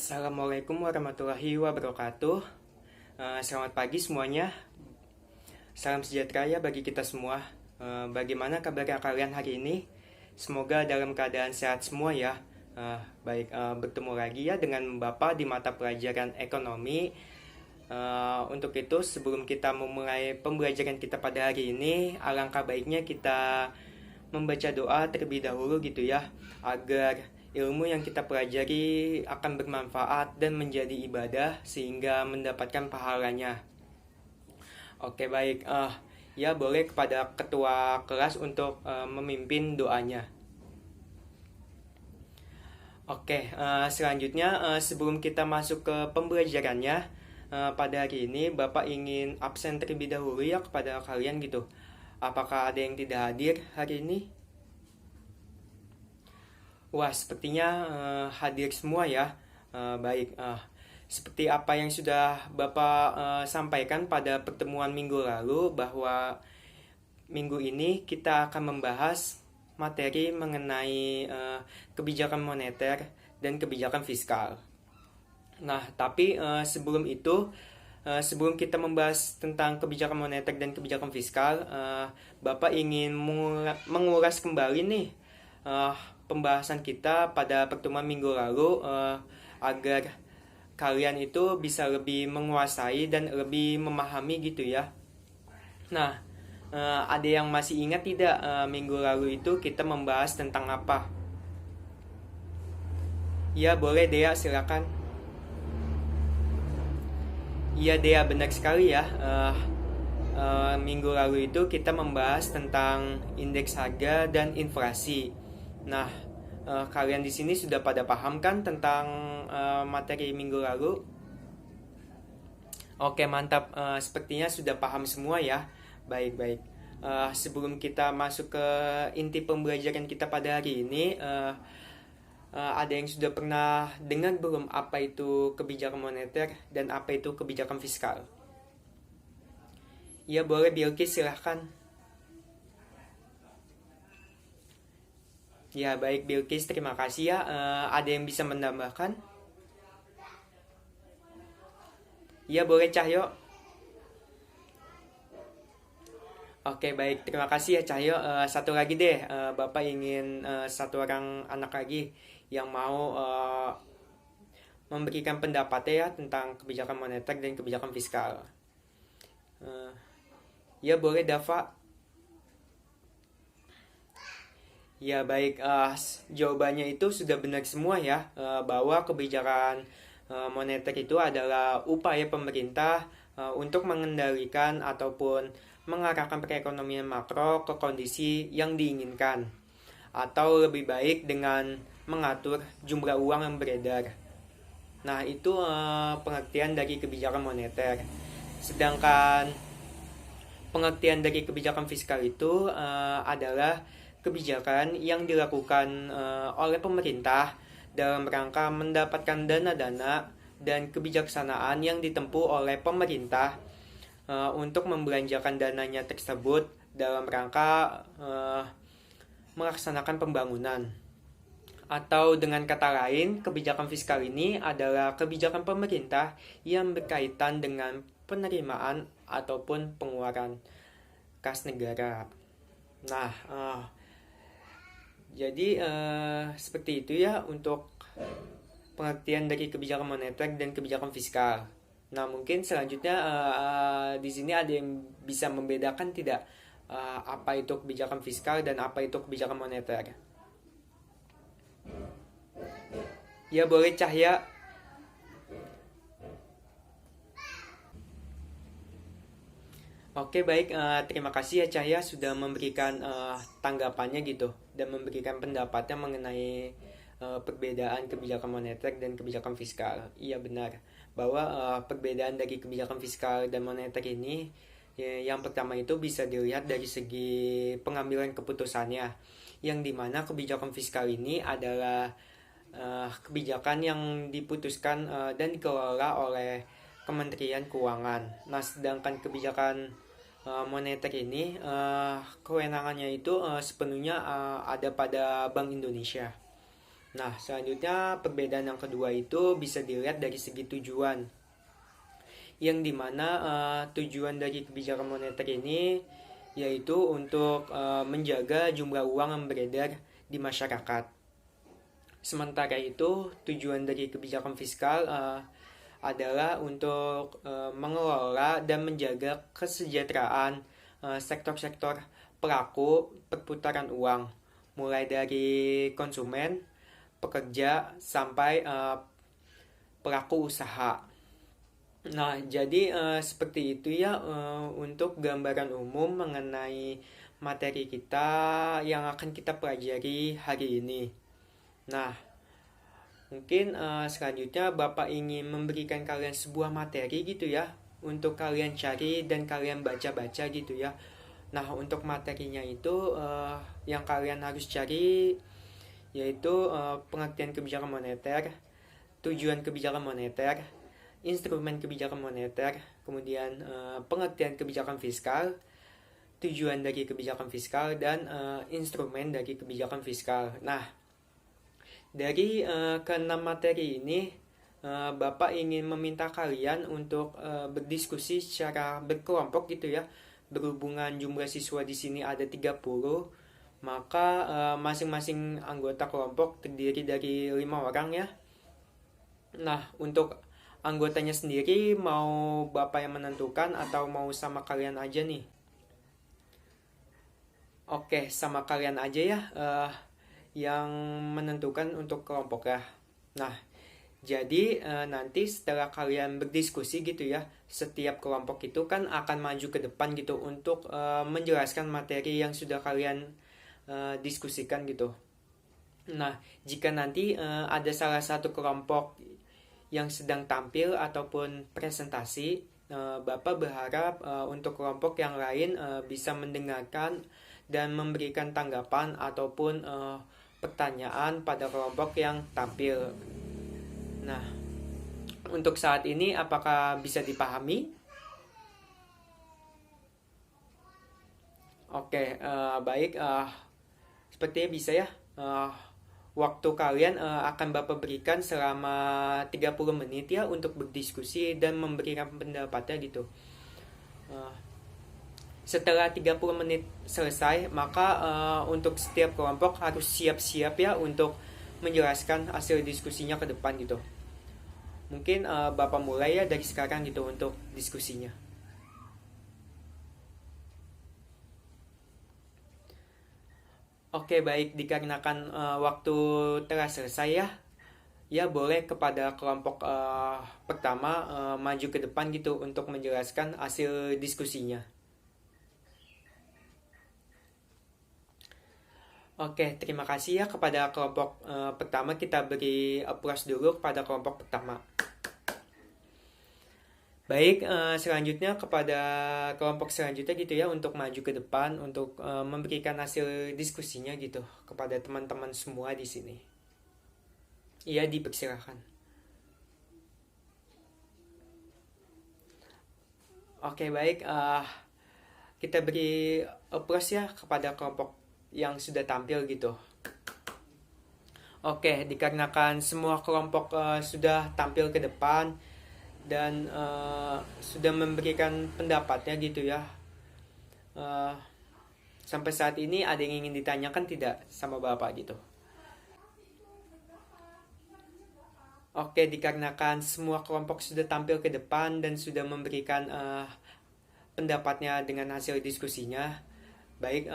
Assalamualaikum warahmatullahi wabarakatuh. Selamat pagi semuanya. Salam sejahtera ya bagi kita semua. Bagaimana kabarnya kalian hari ini? Semoga dalam keadaan sehat semua ya. Bertemu lagi ya dengan Bapak di mata pelajaran ekonomi. Untuk itu sebelum kita memulai pembelajaran kita pada hari ini, alangkah baiknya kita membaca doa terlebih dahulu gitu ya, agar ilmu yang kita pelajari akan bermanfaat dan menjadi ibadah sehingga mendapatkan pahalanya. Oke baik, ya boleh kepada ketua kelas untuk memimpin doanya. Oke, selanjutnya sebelum kita masuk ke pembelajarannya, pada hari ini Bapak ingin absen terlebih dahulu ya kepada kalian gitu. Apakah ada yang tidak hadir hari ini? Wah, sepertinya hadir semua ya. Baik, seperti apa yang sudah Bapak sampaikan pada pertemuan minggu lalu, bahwa minggu ini kita akan membahas materi mengenai kebijakan moneter dan kebijakan fiskal. Nah, tapi sebelum itu, sebelum kita membahas tentang kebijakan moneter dan kebijakan fiskal, Bapak ingin mengulas kembali nih pembahasan kita pada pertemuan minggu lalu, agar kalian itu bisa lebih menguasai dan lebih memahami gitu ya. Nah, ada yang masih ingat tidak minggu lalu itu kita membahas tentang apa? Ya boleh Dea, silakan. Iya Dea, benar sekali ya. Minggu lalu itu kita membahas tentang indeks harga dan inflasi. Nah, kalian di sini sudah pada paham kan tentang materi minggu lalu? Oke, mantap. Sepertinya sudah paham semua ya. Baik-baik. Sebelum kita masuk ke inti pembelajaran kita pada hari ini, ada yang sudah pernah dengar belum apa itu kebijakan moneter dan apa itu kebijakan fiskal? Ya boleh Bilkis, silahkan. Ya baik Bilkis, terima kasih ya. Ada yang bisa menambahkan? Ya boleh Cahyo. Oke baik, terima kasih ya Cahyo. Satu lagi deh, Bapak ingin satu orang anak lagi yang mau memberikan pendapatnya ya tentang kebijakan moneter dan kebijakan fiskal. Ya boleh Dava. Ya baik, jawabannya itu sudah benar semua ya, bahwa kebijakan moneter itu adalah upaya pemerintah untuk mengendalikan ataupun mengarahkan perekonomian makro ke kondisi yang diinginkan, atau lebih baik dengan mengatur jumlah uang yang beredar. Nah itu pengertian dari kebijakan moneter. Sedangkan pengertian dari kebijakan fiskal itu adalah kebijakan yang dilakukan oleh pemerintah dalam rangka mendapatkan dana-dana dan kebijaksanaan yang ditempuh oleh pemerintah untuk membelanjakan dananya tersebut dalam rangka melaksanakan pembangunan. Atau dengan kata lain, kebijakan fiskal ini adalah kebijakan pemerintah yang berkaitan dengan penerimaan ataupun pengeluaran kas negara. Nah, jadi seperti itu ya untuk pengertian dari kebijakan moneter dan kebijakan fiskal. Nah mungkin selanjutnya di sini ada yang bisa membedakan tidak apa itu kebijakan fiskal dan apa itu kebijakan moneter? Ya boleh Cahya. Oke baik, terima kasih ya Cahya sudah memberikan tanggapannya gitu dan memberikan pendapatnya mengenai perbedaan kebijakan moneter dan kebijakan fiskal. Iya benar bahwa perbedaan dari kebijakan fiskal dan moneter ini ya, yang pertama itu bisa dilihat dari segi pengambilan keputusannya, yang dimana kebijakan fiskal ini adalah kebijakan yang diputuskan dan dikelola oleh Kementerian Keuangan. Nah sedangkan kebijakan moneter ini kewenangannya itu sepenuhnya ada pada Bank Indonesia. Nah, selanjutnya perbedaan yang kedua itu bisa dilihat dari segi tujuan, yang dimana tujuan dari kebijakan moneter ini yaitu untuk menjaga jumlah uang yang beredar di masyarakat. Sementara itu, tujuan dari kebijakan fiskal adalah untuk mengelola dan menjaga kesejahteraan sektor-sektor pelaku perputaran uang, mulai dari konsumen, pekerja, sampai pelaku usaha. Nah, jadi seperti itu ya untuk gambaran umum mengenai materi kita yang akan kita pelajari hari ini. Nah, mungkin selanjutnya Bapak ingin memberikan kalian sebuah materi gitu ya, untuk kalian cari dan kalian baca-baca gitu ya. Nah, untuk materinya itu yang kalian harus cari yaitu pengertian kebijakan moneter, tujuan kebijakan moneter, instrumen kebijakan moneter, kemudian pengertian kebijakan fiskal, tujuan dari kebijakan fiskal, dan instrumen dari kebijakan fiskal. Nah, dari keenam materi ini, Bapak ingin meminta kalian untuk berdiskusi secara berkelompok gitu ya. Berhubungan jumlah siswa di sini ada 30, maka masing-masing anggota kelompok terdiri dari 5 orang ya. Nah, untuk anggotanya sendiri mau Bapak yang menentukan atau mau sama kalian aja nih? Oke, sama kalian aja ya yang menentukan untuk kelompok ya. Nah, jadi nanti setelah kalian berdiskusi gitu ya, setiap kelompok itu kan akan maju ke depan gitu untuk menjelaskan materi yang sudah kalian diskusikan gitu. Nah, jika nanti ada salah satu kelompok yang sedang tampil ataupun presentasi, Bapak berharap untuk kelompok yang lain bisa mendengarkan dan memberikan tanggapan ataupun pertanyaan pada kelompok yang tampil. Nah, untuk saat ini apakah bisa dipahami? Oke, baik. Sepertinya bisa ya. Waktu kalian akan Bapak berikan selama 30 menit ya untuk berdiskusi dan memberikan pendapatnya gitu. Setelah 30 menit selesai, maka untuk setiap kelompok harus siap-siap ya untuk menjelaskan hasil diskusinya ke depan gitu. Mungkin Bapak mulai ya dari sekarang gitu untuk diskusinya. Oke, baik, dikarenakan waktu telah selesai ya. Ya, boleh kepada kelompok pertama maju ke depan gitu untuk menjelaskan hasil diskusinya. Oke, terima kasih ya kepada kelompok pertama. Kita beri applause dulu kepada kelompok pertama. Baik, selanjutnya kepada kelompok selanjutnya gitu ya untuk maju ke depan untuk memberikan hasil diskusinya gitu kepada teman-teman semua di sini. Iya, dipersilakan. Oke, baik, kita beri applause ya kepada kelompok yang sudah tampil gitu. Oke, dikarenakan semua kelompok sudah tampil ke depan dan sudah memberikan pendapatnya gitu ya. Sampai saat ini ada yang ingin ditanyakan tidak sama Bapak gitu? Oke, dikarenakan semua kelompok sudah tampil ke depan dan sudah memberikan pendapatnya dengan hasil diskusinya, baik,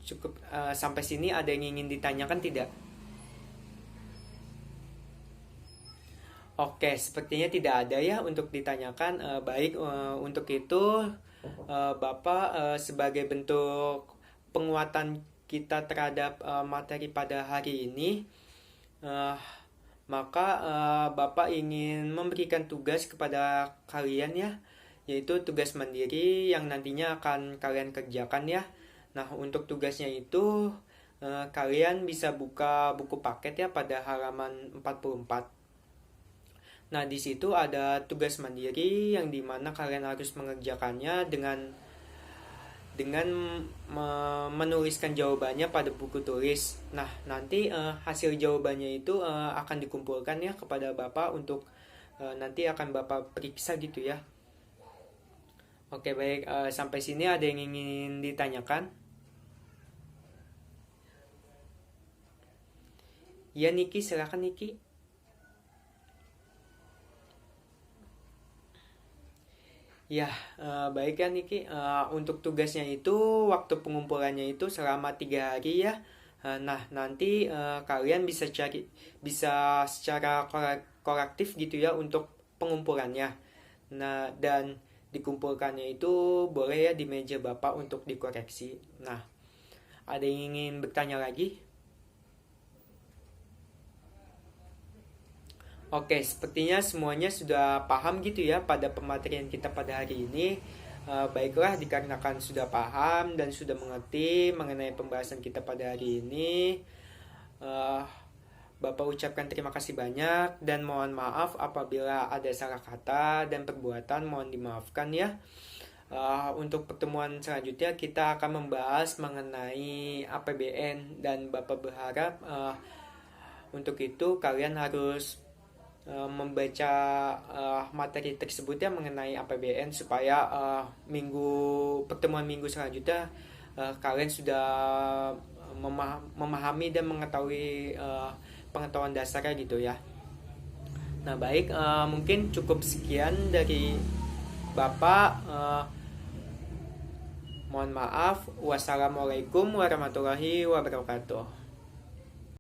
cukup sampai sini ada yang ingin ditanyakan tidak? Oke, sepertinya tidak ada ya untuk ditanyakan. Baik, untuk itu Bapak sebagai bentuk penguatan kita terhadap materi pada hari ini, uh, maka Bapak ingin memberikan tugas kepada kalian ya, yaitu tugas mandiri yang nantinya akan kalian kerjakan ya. Nah, untuk tugasnya itu kalian bisa buka buku paket ya pada halaman 44. Nah, di situ ada tugas mandiri yang dimana kalian harus mengerjakannya dengan menuliskan jawabannya pada buku tulis. Nah, nanti hasil jawabannya itu akan dikumpulkan ya kepada Bapak untuk nanti akan Bapak periksa gitu ya. Oke, baik. Sampai sini ada yang ingin ditanyakan? Ya, Niki, silakan Niki. Ya, baik ya Niki. Untuk tugasnya itu, waktu pengumpulannya itu selama 3 hari ya. Nah, nanti kalian bisa secara kolektif gitu ya untuk pengumpulannya. Nah, dan dikumpulkannya itu boleh ya di meja Bapak untuk dikoreksi. Nah, ada yang ingin bertanya lagi? Oke, sepertinya semuanya sudah paham gitu ya pada pematerian kita pada hari ini. Baiklah, dikarenakan sudah paham dan sudah mengerti mengenai pembahasan kita pada hari ini, eh, Bapak ucapkan terima kasih banyak dan mohon maaf apabila ada salah kata dan perbuatan, mohon dimaafkan ya. Untuk pertemuan selanjutnya kita akan membahas mengenai APBN dan Bapak berharap untuk itu kalian harus membaca materi tersebut ya mengenai APBN supaya pertemuan minggu selanjutnya kalian sudah memahami dan mengetahui pengetahuan dasarnya gitu ya. Nah, baik, mungkin cukup sekian dari Bapak. Mohon maaf. Wassalamualaikum warahmatullahi wabarakatuh.